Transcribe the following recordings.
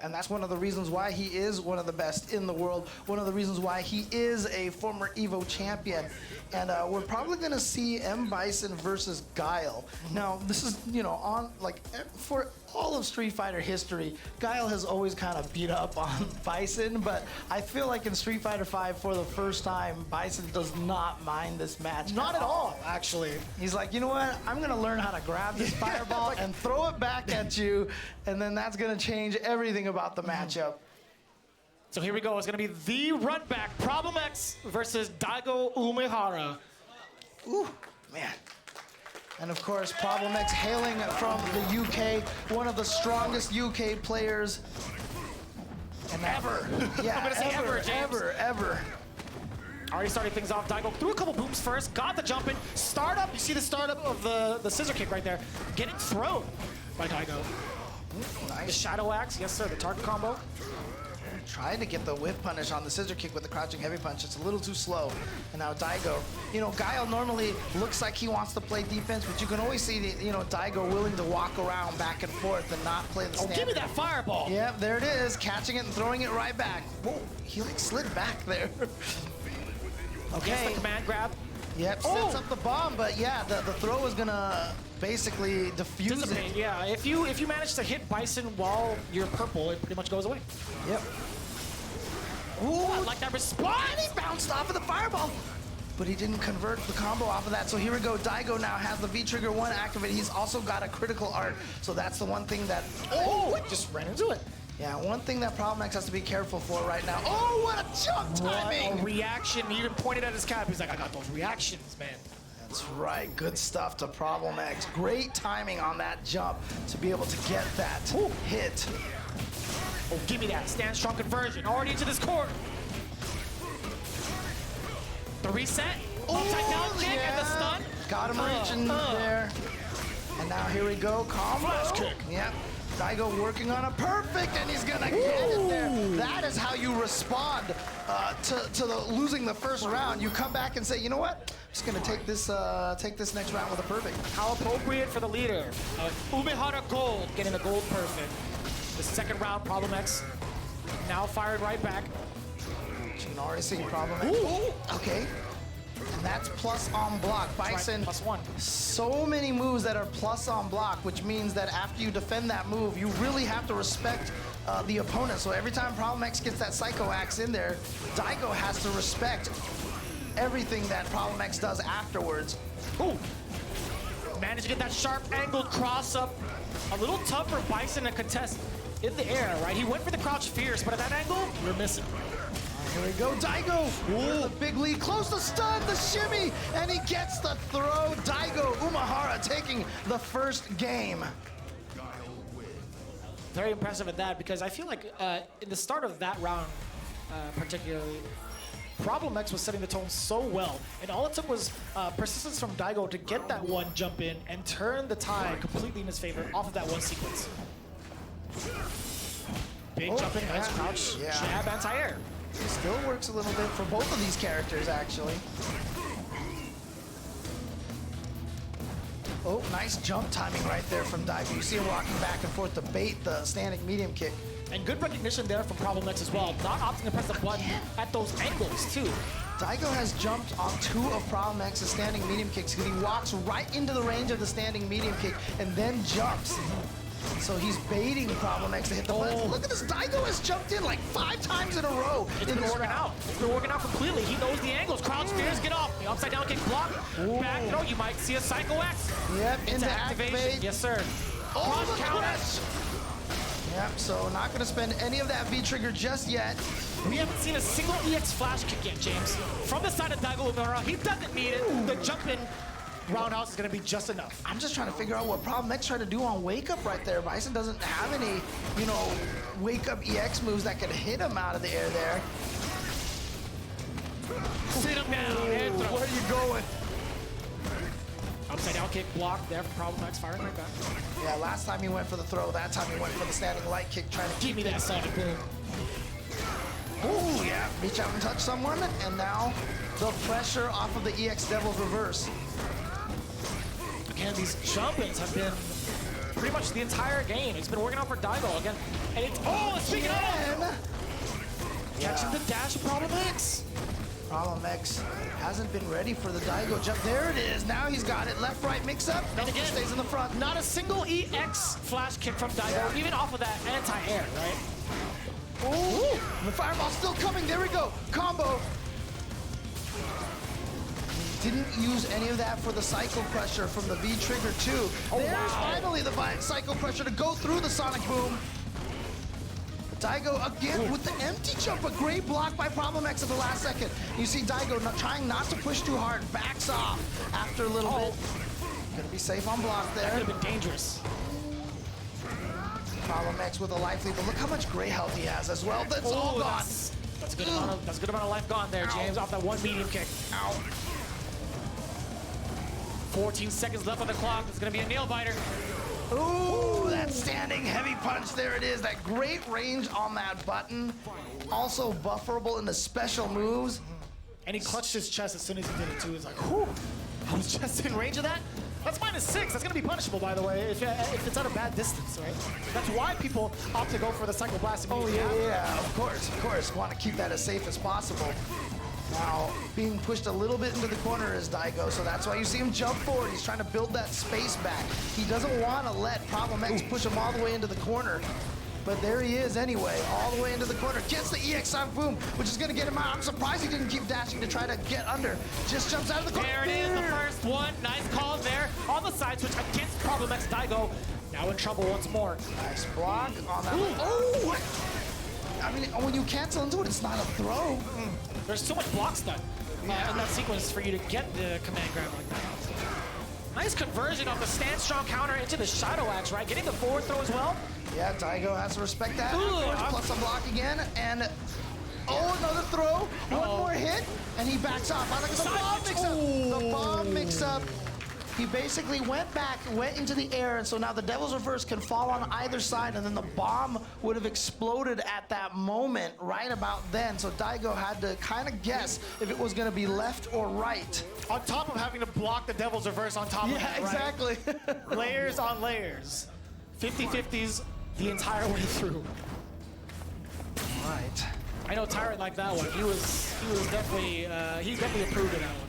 And that's one of the reasons why he is one of the best in the world, one of the reasons why he is a former EVO champion. And we're probably going to see M.BISON versus GUILE. Now, this is, you know, on, like, for all of Street Fighter history, GUILE has always kind of beat up on Bison, but I feel like in Street Fighter V, for the first time, Bison does not mind this match. Not at all, actually. He's like, you know what? I'm going to learn how to grab this fireball and throw it back at you, and then that's going to change everything about the matchup. So here we go. It's going to be the run back, Problem-X versus Daigo Umehara. Ooh, man. And of course, Problem-X hailing from the UK, one of the strongest UK players. And ever. Yeah, I'm going to say ever, James. ever. Already starting things off. Daigo threw a couple booms first, got the jump in. Startup, you see the startup of the scissor kick right there. Getting thrown by Daigo. Nice. The shadow axe, yes sir, the target combo. Trying to get the whip punish on the scissor kick with the crouching heavy punch. It's a little too slow. And now Daigo, you know, Guile normally looks like he wants to play defense, but you can always see, you know, Daigo willing to walk around back and forth and not play the standard. Oh, give me that fireball. Yep, there it is, catching it and throwing it right back. Whoa, he like slid back there. Okay. Gets the command grab. Yep, sets up the bomb, but yeah, the throw is gonna basically diffuse it. Yeah, if you manage to hit Bison while you're purple, it pretty much goes away. Yep. Ooh, I like that response! And he bounced off of the fireball, but he didn't convert the combo off of that. So here we go. Daigo now has the V-Trigger 1 activated. He's also got a critical art, so that's the one thing that... Oh, just ran into it. Yeah, one thing that Problem-X has to be careful for right now. Oh, what a jump timing! What a reaction. He even pointed at his cap. He's like, I got those reactions, man. That's right. Good stuff to Problem-X. Great timing on that jump to be able to get that hit. Oh, give me that. Stand strong conversion. Already into this court. The reset. Upside down kick and the stun. Got him reaching there. And now here we go. Combo. Flash kick. Yep. Daigo working on a perfect, and he's gonna get it there. That is how you respond to losing the first round. You come back and say, you know what? I'm just gonna take this next round with a perfect. How appropriate for the leader. Umehara Gold getting a gold perfect. The second round, Problem-X now fired right back. You can already see Problem-X. Ooh. Okay. And that's plus on block. Bison, right, +1. So many moves that are plus on block, which means that after you defend that move, you really have to respect the opponent. So every time Problem-X gets that Psycho Axe in there, Daigo has to respect everything that Problem-X does afterwards. Ooh. Managed to get that sharp angled cross up. A little tough for Bison to contest in the air, right? He went for the crouch fierce, but at that angle, you're missing. Here we go, Daigo. Ooh. The big lead, close to stun, the shimmy, and he gets the throw. Daigo Umehara taking the first game. Very impressive at that, because I feel like in the start of that round, particularly, Problem-X was setting the tone so well, and all it took was persistence from Daigo to get that one jump in and turn the tide completely in his favor off of that one sequence. Big jump in, nice crouch, jab, anti-air. It still works a little bit for both of these characters, actually. Oh, nice jump timing right there from Daigo. You see him rocking back and forth to bait the standing medium kick. And good recognition there from Problem-X as well. Not opting to press the button at those angles, too. Daigo has jumped on 2 of Problem-X's standing medium kicks because he walks right into the range of the standing medium kick and then jumps. So he's baiting Problem-X to hit the button. Look at this, Daigo has jumped in like 5 times in a row. It's been working out. It's been working out completely. He knows the angles. Crouch fierce, get off. The upside down kick block. Back throw, you might see a Psycho Axe. Yep, into activation. Yes, sir. Oh, the counter. Yep, so not going to spend any of that V-Trigger just yet. We haven't seen a single EX flash kick yet, James. From the side of Daigo Umehara, he doesn't need it. The jump in roundhouse is going to be just enough. I'm just trying to figure out what Problem-X tried to do on Wake Up right there. Bison doesn't have any, you know, Wake Up EX moves that could hit him out of the air there. Sit him down. Where are you going? Upside down kick block there from Problem-X, firing right back. Yeah, last time he went for the throw, that time he went for the standing light kick, trying to give me that sonic boom. Ooh, yeah, reach out and touch someone, and now the pressure off of the EX Devil's reverse. Again, these jump-ins have been pretty much the entire game. It's been working out for Daigo again. And it's, oh, Catching the dash of BST. BST hasn't been ready for the Daigo jump. There it is. Now he's got it. Left, right, mix up. And again, stays in the front. Not a single EX flash kick from Daigo, even off of that anti-air, right? Ooh, the fireball's still coming. There we go. Combo. Didn't use any of that for the Cycle Crusher from the V-Trigger 2. There's finally the Cycle Crusher to go through the Sonic Boom. Daigo again with the empty jump, a great block by BST at the last second. You see Daigo trying not to push too hard, backs off after a little bit. Gonna be safe on block there. That could have been dangerous. BST with a life lead, but look how much gray health he has as well. That's all gone. That's a good amount of life gone there, James, off that one medium kick. Ow. 14 seconds left on the clock. It's gonna be a nail biter. Ooh, that standing heavy punch. There it is. That great range on that button. Also bufferable in the special moves. And he clutched his chest as soon as he did it too. He's like, whew, I was just in range of that. That's -6. That's gonna be punishable, by the way, if it's at a bad distance, right? That's why people opt to go for the Cycle Blast immediately. Oh yeah, of course. Want to keep that as safe as possible. Now, being pushed a little bit into the corner is Daigo, so that's why you see him jump forward. He's trying to build that space back. He doesn't want to let BST push him all the way into the corner. But there he is anyway, all the way into the corner. Gets the EX on Boom, which is going to get him out. I'm surprised he didn't keep dashing to try to get under. Just jumps out of the corner. There it is, the first one. Nice call there on the side switch against BST. Daigo now in trouble once more. Nice block on that one. Oh! I mean, when you cancel into it, it's not a throw. There's too much block stun in that sequence for you to get the command grab like that. Nice conversion off the stand strong counter into the Shadow Axe, right? Getting the forward throw as well. Yeah, Daigo has to respect that. Plus a block again, and another throw. One more hit, and he backs off. I like the bomb mix-up. The bomb mix-up. He basically went back, went into the air, and so now the Devil's Reverse can fall on either side, and then the bomb would have exploded at that moment, right about then. So Daigo had to kind of guess if it was going to be left or right. On top of having to block the Devil's Reverse on top of that, right? Exactly. Layers on layers. 50-50s the entire way through. Right. I know Tyrant liked that one. He was definitely approved of that one.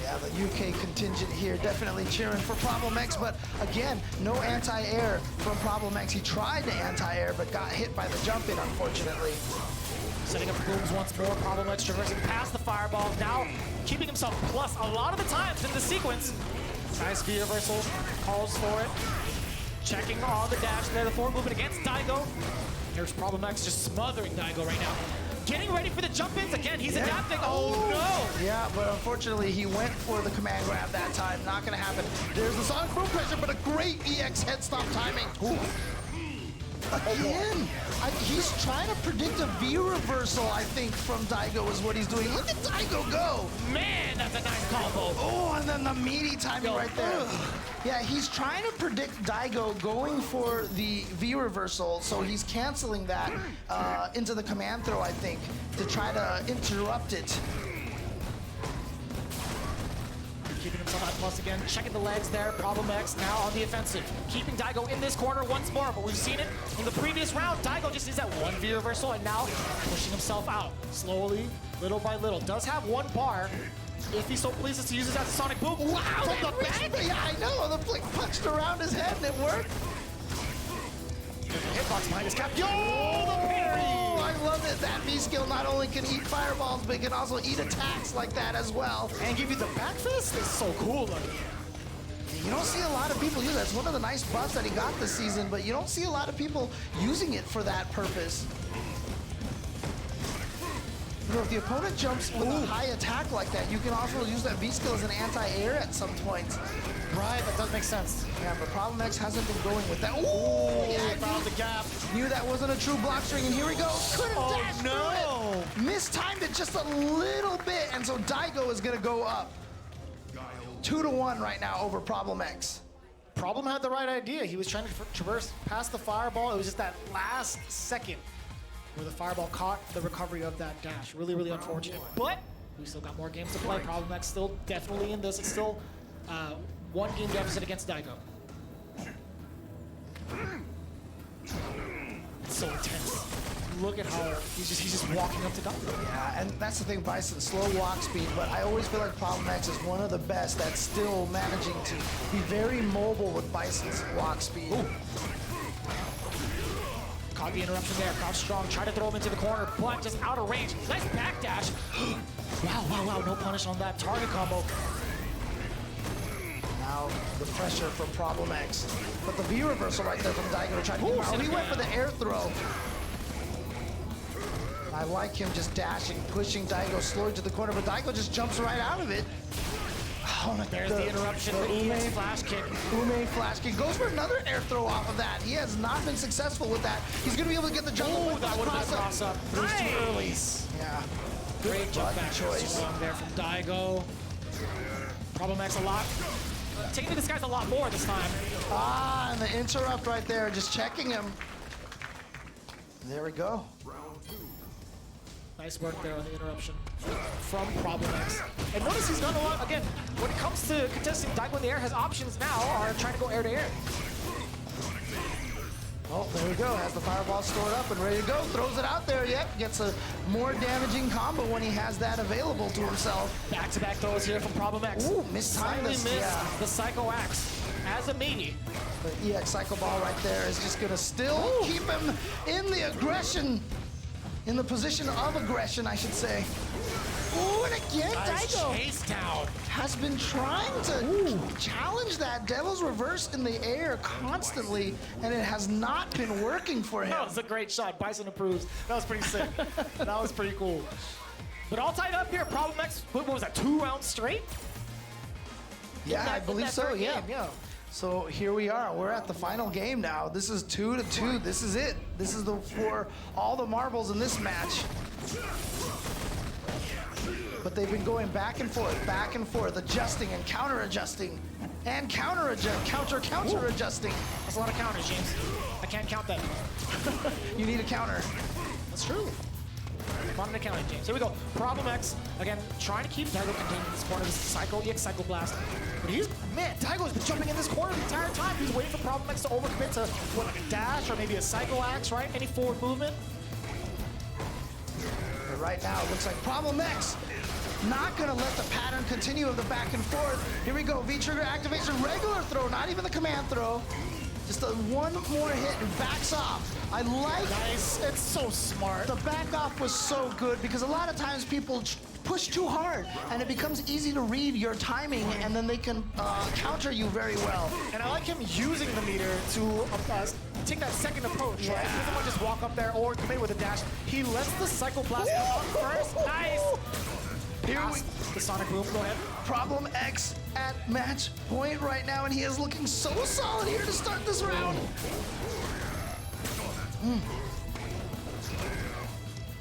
Yeah, the UK contingent here definitely cheering for BST, but again, no anti-air from BST. He tried to anti-air, but got hit by the jump-in, unfortunately. Setting up booms once more, BST traversing past the fireballs, now keeping himself plus a lot of the times in the sequence. Nice V-reversal, calls for it. Checking on the dash there, the forward movement against Daigo. Here's BST just smothering Daigo right now. Getting ready for the jump-ins again. He's adapting. Oh, no. Yeah, but unfortunately, he went for the command grab that time. Not going to happen. There's the Sonic Boom pressure, but a great EX head stop timing. Ooh. Again, he's trying to predict a V reversal, I think, from Daigo is what he's doing. Look at Daigo go. Man, that's a nice combo. Oh, and then the meaty timing right there. Yeah, he's trying to predict Daigo going for the V reversal, so he's canceling that into the command throw, I think, to try to interrupt it. Keeping himself at plus again, checking the legs there. BST now on the offensive. Keeping Daigo in this corner once more, but we've seen it in the previous round. Daigo just needs that one V reversal and now pushing himself out. Slowly, little by little. Does have one bar if he so pleases to use it as a Sonic Boom. Wow, from the back! Yeah, I know. The flick punched around his head and it worked. Hitbox behind his cap. Yo, the parry! Oh, I love it. That V skill not only can eat fireballs, but it can also eat attacks like that as well. And give you the back fist? It's so cool looking. You don't see a lot of people use that. It's one of the nice buffs that he got this season, but you don't see a lot of people using it for that purpose. You know, if the opponent jumps with a high attack like that, you can also use that V skill as an anti-air at some point. Right, that does make sense. Yeah, but BST hasn't been going with that. Ooh, yeah, found the gap. Knew that wasn't a true block string, and here we go. Couldn't dash through it. Mistimed it just a little bit, and so Daigo is gonna go up. 2-1 right now over BST. Problem had the right idea. He was trying to traverse past the fireball. It was just that last second where the fireball caught the recovery of that dash. Really, really unfortunate. But we still got more games to play. BST still definitely in this. It's still one game deficit against Daigo. It's so intense. look at how he's just walking up to Daigo. Yeah, and that's the thing, Bison, slow walk speed, but I always feel like Problemx is one of the best that's still managing to be very mobile with Bison's walk speed. Ooh. Caught the interruption there. Crouch strong, try to throw him into the corner, but just out of range. Nice backdash. Wow, no punish on that target combo. Now the pressure from Problemx. But the V reversal right there from Daigo to try to get him out. He went for the air throw. I like him just dashing, pushing Daigo slowly to the corner, but Daigo just jumps right out of it. Oh, there's the interruption. The EX flash kick. Ume flash kick. Goes for another air throw off of that. He has not been successful with that. He's going to be able to get the jump. Oh, that would have been a cross-up. It was too early. Yeah. Great jump back choice there from Daigo. Problemx a lot. Taking this guy's a lot more this time. Ah, and the interrupt right there, just checking him. There we go. Nice work there on the interruption from Problemx. And notice he's done a lot, again, when it comes to contesting Daigo in the air, his options now are trying to go air to air. Oh, there we go. Has the fireball stored up and ready to go. Throws it out there. Yep, gets a more damaging combo when he has that available to himself. Back-to-back throws here from Problemx. Ooh, mistimed this. Missed the Psycho Axe as a meaty. The EX Psycho Ball right there is just going to still keep him in the aggression. In the position of aggression, I should say. Ooh, and again, Daigo chase down. has been trying to challenge that Devil's Reverse in the air constantly, and it has not been working for him. That was a great shot. Bison approves. That was pretty sick. That was pretty cool. But all tied up here. Problemx, what was that, 2 rounds straight? Yeah, I believe so, yeah. Yeah. So here we are. We're at the final game now. This is 2-2. This is it. This is for all the marbles in this match. But they've been going back and forth, adjusting and counter-adjusting, and counter-adjusting. That's a lot of counters, James. I can't count that. You need a counter. That's true. Fun to count it, James. Here we go. Problemx, again, trying to keep Daigo contained in this corner. This is EX Psycho Blast. But Daigo's been jumping in this corner the entire time. He's waiting for Problemx to overcommit to, what, like a dash or maybe a Psycho Axe, right? Any forward movement? But right now, it looks like Problemx not gonna let the pattern continue of the back and forth. Here we go, V-trigger activation, regular throw, not even the command throw. Just one more hit and backs off. I like Nice. It's so smart. the back off was so good because a lot of times people push too hard and it becomes easy to read your timing and then they can counter you very well. And I like him using the meter to take that second approach, right? He doesn't want to just walk up there or commit with a dash. He lets the Psycho Blast come out first. Nice. Here The Sonic Boom, go ahead. Problemx at match point right now, and he is looking so solid here to start this round.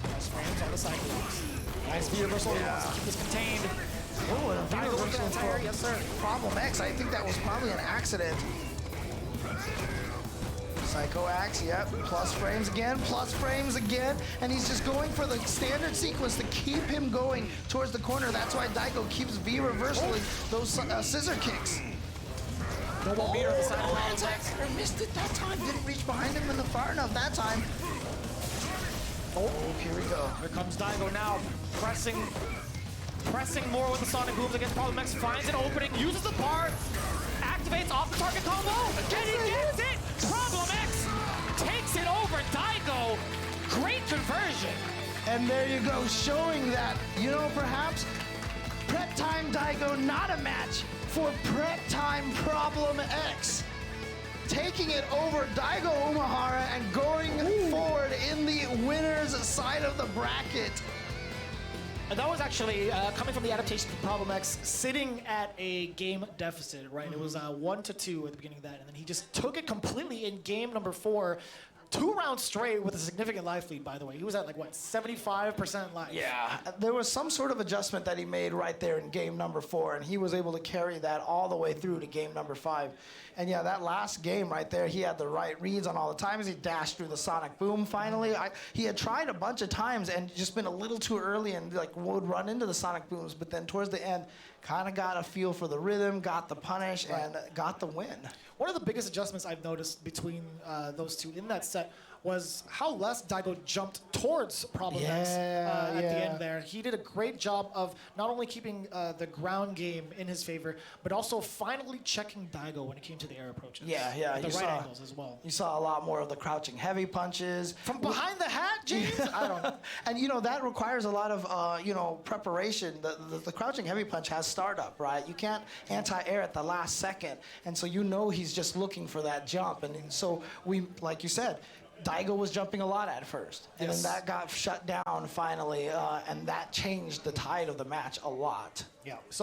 Nice frames on the Psycho Box. Nice V reversal. He wants to keep this contained. Oh, and a V Daigo with reversal that tire, from yes sir. Problemx. I think that was probably an accident. Psycho Axe, yep, plus frames again, and he's just going for the standard sequence to keep him going towards the corner. That's why Daigo keeps V-reversaling those scissor kicks. No more meter on the side of Problemx. I missed it that time, didn't reach behind him far enough that time. Oh, here we go. Here comes Daigo now, pressing more with the Sonic Booms against Problemx, finds an opening, uses the bar, activates off the target combo, and he gets it! Problemx takes it over Daigo. Great conversion. And there you go, showing that, perhaps prep time Daigo not a match for prep time Problemx. Taking it over Daigo Umehara and going forward in the winner's side of the bracket. And that was actually coming from the adaptation of Problemx, sitting at a game deficit, right? It was 1-2 at the beginning of that, and then he just took it completely in game number 4, 2 rounds straight with a significant life lead, by the way. He was at 75% life. Yeah, there was some sort of adjustment that he made right there in game number 4, and he was able to carry that all the way through to game number 5. And yeah, that last game right there, he had the right reads on all the times. He dashed through the Sonic Boom finally. He had tried a bunch of times and just been a little too early and would run into the Sonic Booms, but then towards the end, kind of got a feel for the rhythm, got the punish, and got the win. One of the biggest adjustments I've noticed between those two in that set was how less Daigo jumped towards problemx at the end there. He did a great job of not only keeping the ground game in his favor, but also finally checking Daigo when it came to the air approaches. Yeah. The right angles as well. You saw a lot more of the crouching heavy punches. From behind the hat, James? I don't know. And that requires a lot of preparation. The crouching heavy punch has startup, right? You can't anti-air at the last second, and so he's just looking for that jump. And so like you said, Daigo was jumping a lot at first, and then that got shut down finally, and that changed the tide of the match a lot. Yeah. So.